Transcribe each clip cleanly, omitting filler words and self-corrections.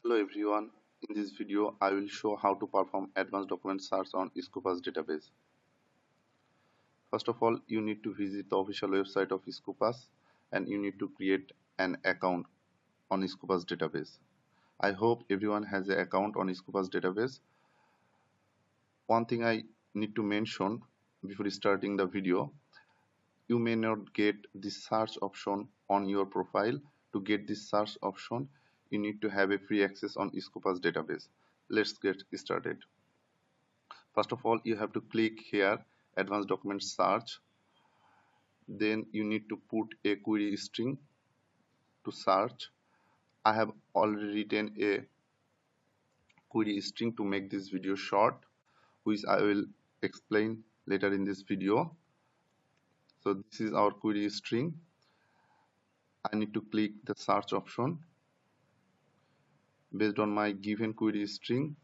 Hello everyone, in this video I will show how to perform advanced document search on Scopus database. First of all, you need to visit the official website of Scopus and you need to create an account on Scopus database. I hope everyone has an account on Scopus database. One thing I need to mention before starting the video, you may not get this search option on your profile. To get this search option, you need to have a free access on Scopus database. Let's get started. First of all, you have to click here advanced document search. Then you need to put a query string to search. I have already written a query string to make this video short, which I will explain later in this video. So this is our query string. I need to click the search option. Based on my given query string,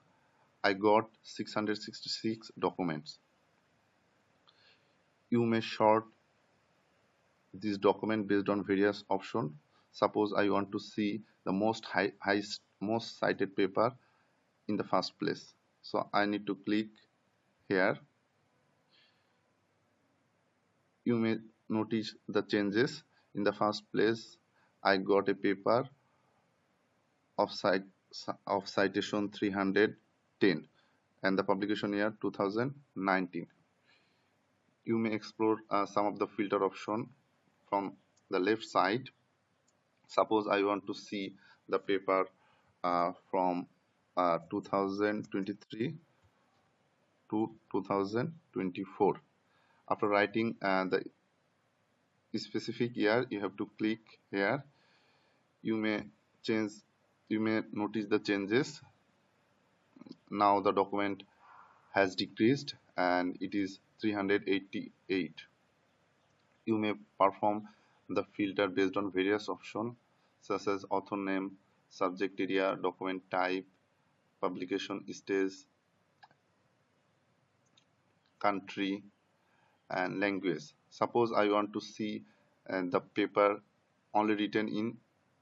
I got 666 documents. You may sort this document based on various options. Suppose I want to see the most cited paper in the first place. So I need to click here. You may notice the changes. In the first place, I got a paper of citation 310 and the publication year 2019. You may explore some of the filter option from the left side. Suppose I want to see the paper from 2023 to 2024. After writing the specific year, you have to click here. You may notice the changes. Now the document has decreased and it is 388. You may perform the filter based on various options such as author name, subject area, document type, publication stage, country, and language. Suppose I want to see the paper only written in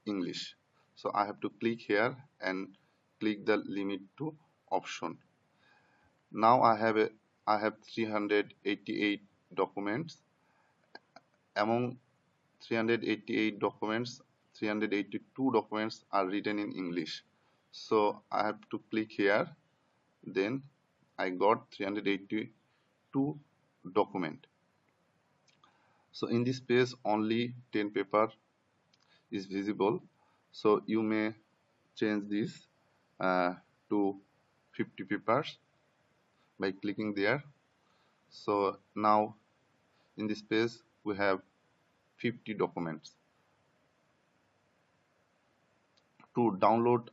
English. So I have to click here and click the limit to option. Now I have 388 documents. Among 388 documents, 382 documents are written in English. So I have to click here. Then I got 382 document. So in this page only 10 paper is visible. So you may change this to 50 papers by clicking there. So now in this page we have 50 documents. To download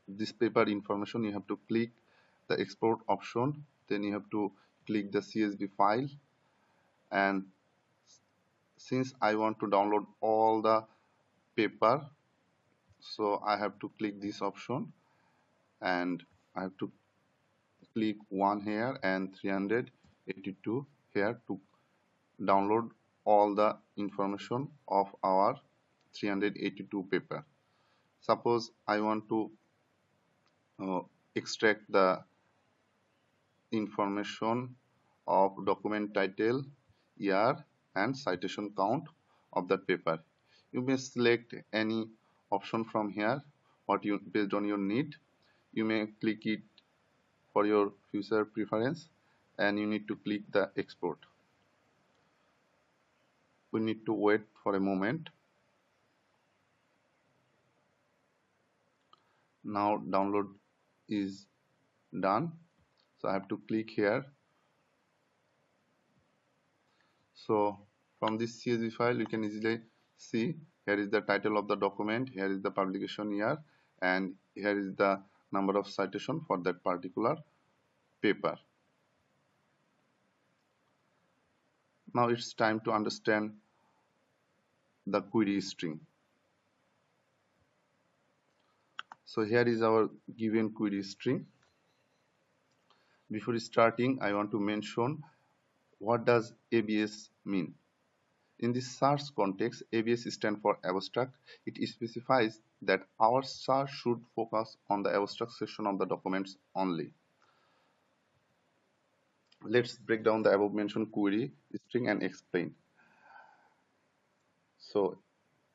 this paper information, you have to click the export option. Then you have to click the CSV file, and since I want to download all the paper, so I have to click this option and I have to click 1 here and 382 here to download all the information of our 382 paper. Suppose I want to extract the information of document title, year, and citation count of that paper. You may select any option from here based on your need. You may click it for your future preference and you need to click the export. We need to wait for a moment. Now download is done. So I have to click here. So from this CSV file you can easily see here is the title of the document, here is the publication year, and here is the number of citation for that particular paper. Now it's time to understand the query string. So here is our given query string. Before starting, I want to mention what does ABS mean. In this search context, ABS stands for abstract. It specifies that our search should focus on the abstract section of the documents only. Let's break down the above mentioned query, string and explain. So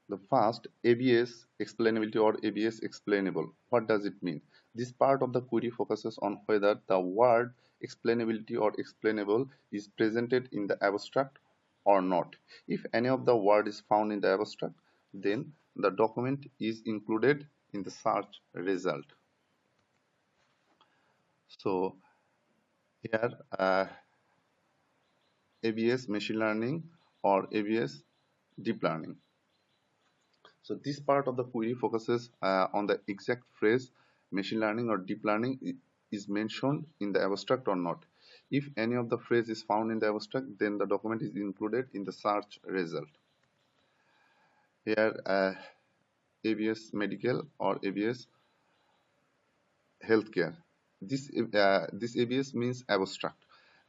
the first, ABS explainability or ABS explainable. What does it mean? This part of the query focuses on whether the word explainability or explainable is presented in the abstract or not. If any of the word is found in the abstract, then the document is included in the search result. So here ABS machine learning or ABS deep learning. So this part of the query focuses on the exact phrase machine learning or deep learning is mentioned in the abstract or not. If any of the phrase is found in the abstract, then the document is included in the search result. Here ABS medical or ABS healthcare. This ABS means abstract.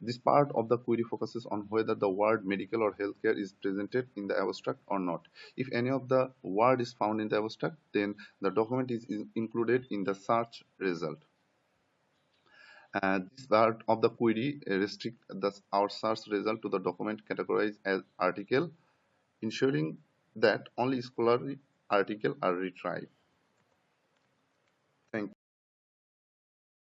This part of the query focuses on whether the word medical or healthcare is presented in the abstract or not. If any of the word is found in the abstract, then the document is included in the search result. This part of the query restrict our search result to the document categorized as article, ensuring that only scholarly articles are retrieved.